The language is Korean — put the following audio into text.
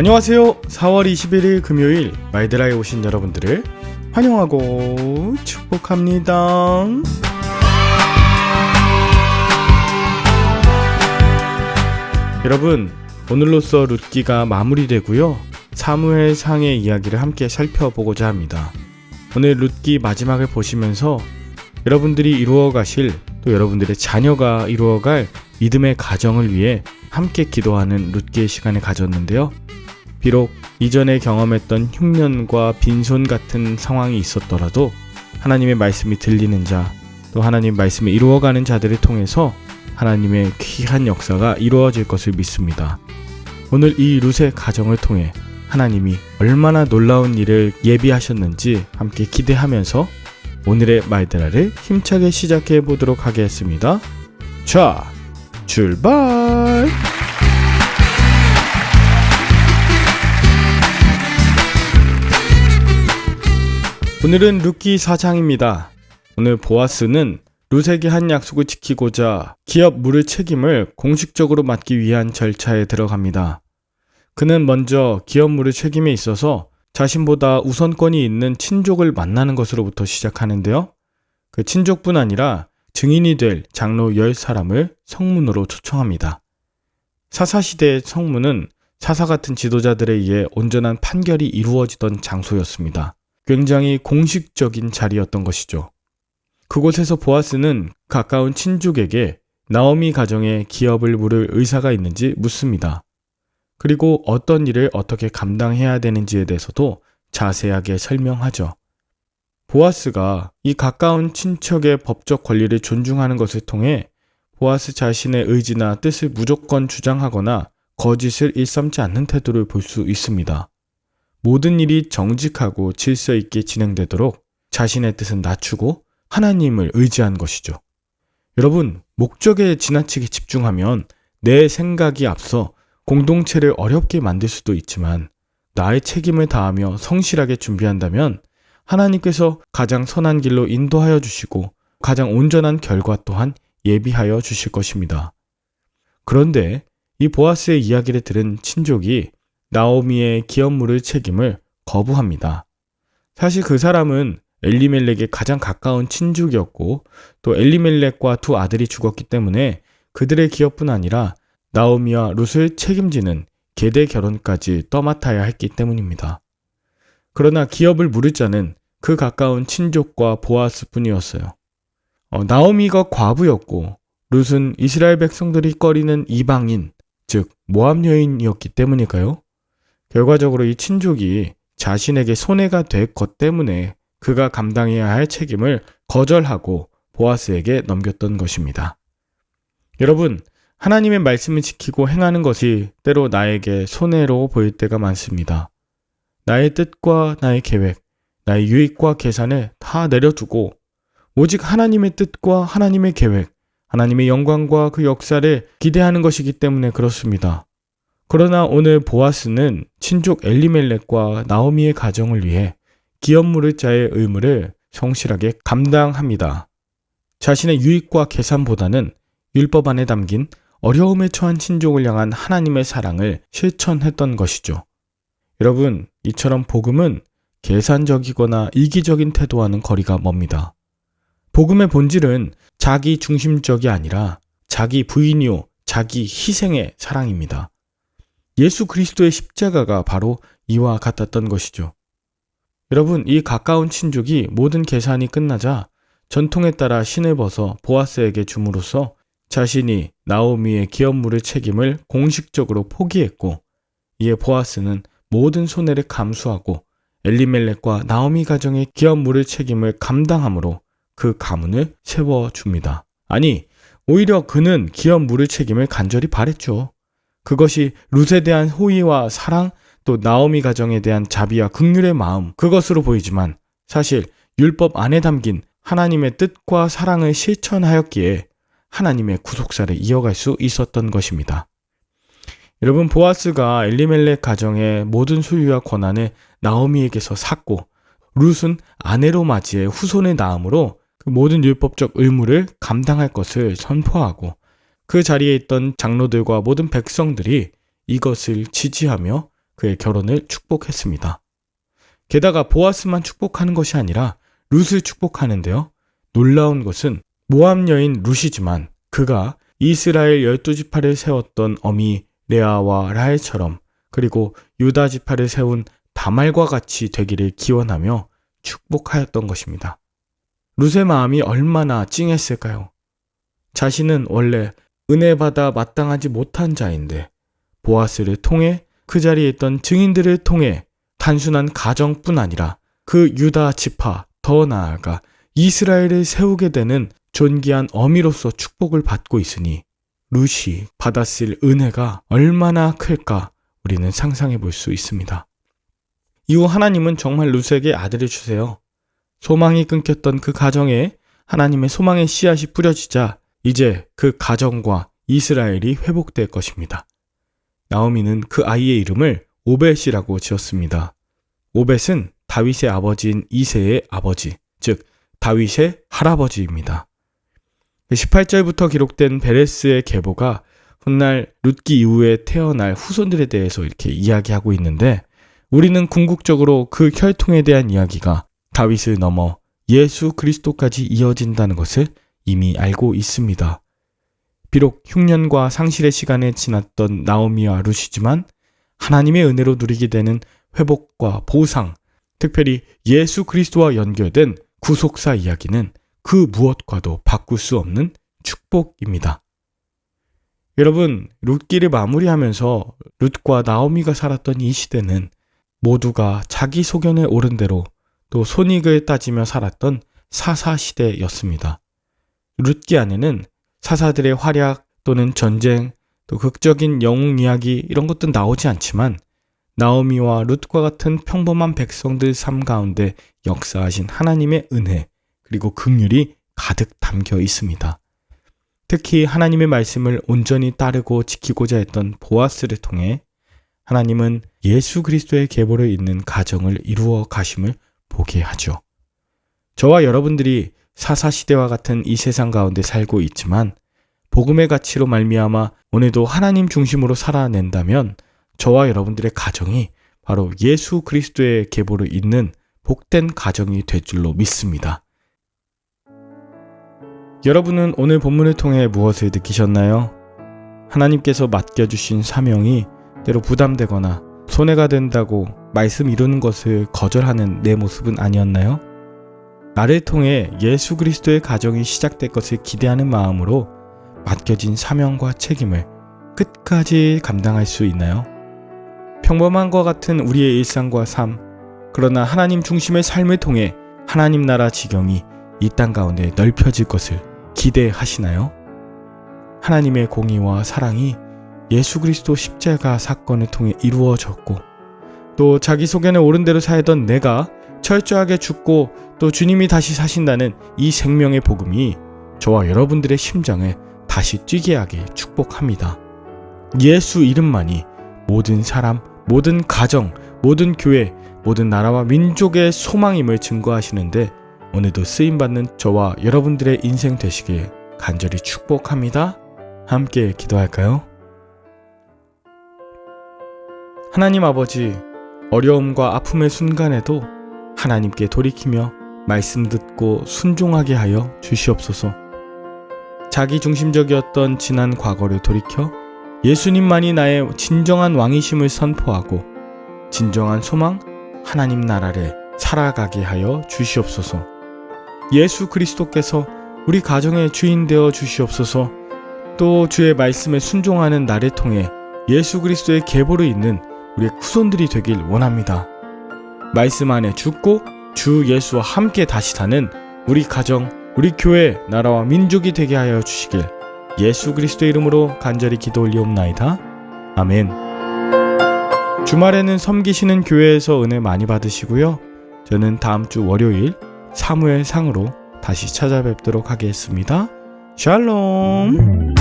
안녕하세요. 4월 21일 금요일 마이드라에 오신 여러분들을 환영하고 축복합니다. 여러분, 오늘로써 룻기가 마무리되고요. 사무엘상의 이야기를 함께 살펴보고자 합니다. 오늘 룻기 마지막을 보시면서 여러분들이 이루어가실, 또 여러분들의 자녀가 이루어갈 믿음의 가정을 위해 함께 기도하는 룻기의 시간을 가졌는데요. 비록 이전에 경험했던 흉년과 빈손 같은 상황이 있었더라도 하나님의 말씀이 들리는 자, 또 하나님 말씀을 이루어가는 자들을 통해서 하나님의 귀한 역사가 이루어질 것을 믿습니다. 오늘 이 룻의 가정을 통해 하나님이 얼마나 놀라운 일을 예비하셨는지 함께 기대하면서 오늘의 마이드라를 힘차게 시작해 보도록 하겠습니다. 자, 출발! 오늘은 룻기 4장입니다. 오늘 보아스는 룻에게 한 약속을 지키고자 기업 물을 책임을 공식적으로 맡기 위한 절차에 들어갑니다. 그는 먼저 기업 물을 책임에 있어서 자신보다 우선권이 있는 친족을 만나는 것으로부터 시작하는데요. 그 친족뿐 아니라 증인이 될 장로 10사람을 성문으로 초청합니다. 사사시대의 성문은 사사 같은 지도자들에 의해 온전한 판결이 이루어지던 장소였습니다. 굉장히 공식적인 자리였던 것이죠. 그곳에서 보아스는 가까운 친족에게 나오미 가정에 기업을 물을 의사가 있는지 묻습니다. 그리고 어떤 일을 어떻게 감당해야 되는지에 대해서도 자세하게 설명하죠. 보아스가 이 가까운 친척의 법적 권리를 존중하는 것을 통해 보아스 자신의 의지나 뜻을 무조건 주장하거나 거짓을 일삼지 않는 태도를 볼 수 있습니다. 모든 일이 정직하고 질서 있게 진행되도록 자신의 뜻은 낮추고 하나님을 의지한 것이죠. 여러분, 목적에 지나치게 집중하면 내 생각이 앞서 공동체를 어렵게 만들 수도 있지만 나의 책임을 다하며 성실하게 준비한다면 하나님께서 가장 선한 길로 인도하여 주시고 가장 온전한 결과 또한 예비하여 주실 것입니다. 그런데 이 보아스의 이야기를 들은 친족이 나오미의 기업 물을 책임을 거부합니다. 사실 그 사람은 엘리멜렉의 가장 가까운 친족이었고 또 엘리멜렉과 두 아들이 죽었기 때문에 그들의 기업뿐 아니라 나오미와 룻을 책임지는 계대 결혼까지 떠맡아야 했기 때문입니다. 그러나 기업을 물을 자는 그 가까운 친족과 보아스뿐이었어요. 나오미가 과부였고 룻은 이스라엘 백성들이 꺼리는 이방인, 즉 모압 여인이었기 때문일까요? 결과적으로 이 친족이 자신에게 손해가 될 것 때문에 그가 감당해야 할 책임을 거절하고 보아스에게 넘겼던 것입니다. 여러분, 하나님의 말씀을 지키고 행하는 것이 때로 나에게 손해로 보일 때가 많습니다. 나의 뜻과 나의 계획, 나의 유익과 계산을 다 내려두고 오직 하나님의 뜻과 하나님의 계획, 하나님의 영광과 그 역사를 기대하는 것이기 때문에 그렇습니다. 그러나 오늘 보아스는 친족 엘리멜렉과 나오미의 가정을 위해 기업 물을 자의 의무를 성실하게 감당합니다. 자신의 유익과 계산보다는 율법 안에 담긴 어려움에 처한 친족을 향한 하나님의 사랑을 실천했던 것이죠. 여러분, 이처럼 복음은 계산적이거나 이기적인 태도와는 거리가 멉니다. 복음의 본질은 자기 중심적이 아니라 자기 부인이요 자기 희생의 사랑입니다. 예수 그리스도의 십자가가 바로 이와 같았던 것이죠. 여러분, 이 가까운 친족이 모든 계산이 끝나자 전통에 따라 신을 벗어 보아스에게 줌으로써 자신이 나오미의 기업 물을 책임을 공식적으로 포기했고 이에 보아스는 모든 손해를 감수하고 엘리멜렉과 나오미 가정의 기업 물을 책임을 감당함으로 그 가문을 세워줍니다. 아니, 오히려 그는 기업 물을 책임을 간절히 바랬죠. 그것이 룻에 대한 호의와 사랑, 또 나오미 가정에 대한 자비와 긍휼의 마음, 그것으로 보이지만 사실 율법 안에 담긴 하나님의 뜻과 사랑을 실천하였기에 하나님의 구속사를 이어갈 수 있었던 것입니다. 여러분, 보아스가 엘리멜렉 가정의 모든 소유와 권한을 나오미에게서 샀고 룻은 아내로 맞이해 후손을 낳음으로 그 모든 율법적 의무를 감당할 것을 선포하고 그 자리에 있던 장로들과 모든 백성들이 이것을 지지하며 그의 결혼을 축복했습니다. 게다가 보아스만 축복하는 것이 아니라 룻을 축복하는데요. 놀라운 것은 모압 여인 룻이지만 그가 이스라엘 12지파를 세웠던 어미 레아와 라헬처럼 그리고 유다 지파를 세운 다말과 같이 되기를 기원하며 축복하였던 것입니다. 룻의 마음이 얼마나 찡했을까요? 자신은 원래 은혜받아 마땅하지 못한 자인데 보아스를 통해 그 자리에 있던 증인들을 통해 단순한 가정뿐 아니라 그 유다 지파, 더 나아가 이스라엘을 세우게 되는 존귀한 어미로서 축복을 받고 있으니 룻이 받았을 은혜가 얼마나 클까 우리는 상상해 볼 수 있습니다. 이후 하나님은 정말 룻에게 아들을 주세요. 소망이 끊겼던 그 가정에 하나님의 소망의 씨앗이 뿌려지자 이제 그 가정과 이스라엘이 회복될 것입니다. 나오미는 그 아이의 이름을 오벳이라고 지었습니다. 오벳은 다윗의 아버지인 이새의 아버지, 즉 다윗의 할아버지입니다. 18절부터 기록된 베레스의 계보가 훗날 룻기 이후에 태어날 후손들에 대해서 이렇게 이야기하고 있는데 우리는 궁극적으로 그 혈통에 대한 이야기가 다윗을 넘어 예수 그리스도까지 이어진다는 것을 이미 알고 있습니다. 비록 흉년과 상실의 시간에 지났던 나오미와 룻이지만 하나님의 은혜로 누리게 되는 회복과 보상, 특별히 예수 그리스도와 연결된 구속사 이야기는 그 무엇과도 바꿀 수 없는 축복입니다. 여러분, 룻기를 마무리하면서 룻과 나오미가 살았던 이 시대는 모두가 자기 소견에 옳은 대로 또 손익을 따지며 살았던 사사시대였습니다. 룻기 안에는 사사들의 활약 또는 전쟁, 또 극적인 영웅 이야기 이런 것도 나오지 않지만 나오미와 룻과 같은 평범한 백성들 삶 가운데 역사하신 하나님의 은혜 그리고 긍휼이 가득 담겨 있습니다. 특히 하나님의 말씀을 온전히 따르고 지키고자 했던 보아스를 통해 하나님은 예수 그리스도의 계보를 잇는 가정을 이루어 가심을 보게 하죠. 저와 여러분들이 사사시대와 같은 이 세상 가운데 살고 있지만 복음의 가치로 말미암아 오늘도 하나님 중심으로 살아낸다면 저와 여러분들의 가정이 바로 예수 그리스도의 계보를 잇는 복된 가정이 될 줄로 믿습니다. 여러분은 오늘 본문을 통해 무엇을 느끼셨나요? 하나님께서 맡겨주신 사명이 때로 부담되거나 손해가 된다고 말씀 이루는 것을 거절하는 내 모습은 아니었나요? 나를 통해 예수 그리스도의 가정이 시작될 것을 기대하는 마음으로 맡겨진 사명과 책임을 끝까지 감당할 수 있나요? 평범한 것 같은 우리의 일상과 삶, 그러나 하나님 중심의 삶을 통해 하나님 나라 지경이 이 땅 가운데 넓혀질 것을 기대하시나요? 하나님의 공의와 사랑이 예수 그리스도 십자가 사건을 통해 이루어졌고 또 자기 소견에 옳은 대로 살던 내가 철저하게 죽고 또 주님이 다시 사신다는 이 생명의 복음이 저와 여러분들의 심장을 다시 뛰게 하게 축복합니다. 예수 이름만이 모든 사람, 모든 가정, 모든 교회, 모든 나라와 민족의 소망임을 증거하시는데 오늘도 쓰임받는 저와 여러분들의 인생 되시길 간절히 축복합니다. 함께 기도할까요? 하나님 아버지, 어려움과 아픔의 순간에도 하나님께 돌이키며 말씀 듣고 순종하게 하여 주시옵소서. 자기중심적이었던 지난 과거를 돌이켜 예수님만이 나의 진정한 왕이심을 선포하고 진정한 소망, 하나님 나라를 살아가게 하여 주시옵소서. 예수 그리스도께서 우리 가정의 주인 되어 주시옵소서. 또 주의 말씀에 순종하는 나를 통해 예수 그리스도의 계보를 잇는 우리의 후손들이 되길 원합니다. 말씀 안에 죽고 주 예수와 함께 다시 사는 우리 가정, 우리 교회, 나라와 민족이 되게 하여 주시길 예수 그리스도의 이름으로 간절히 기도 올리옵나이다. 아멘. 주말에는 섬기시는 교회에서 은혜 많이 받으시고요. 저는 다음 주 월요일 사무엘상으로 다시 찾아뵙도록 하겠습니다. 샬롬.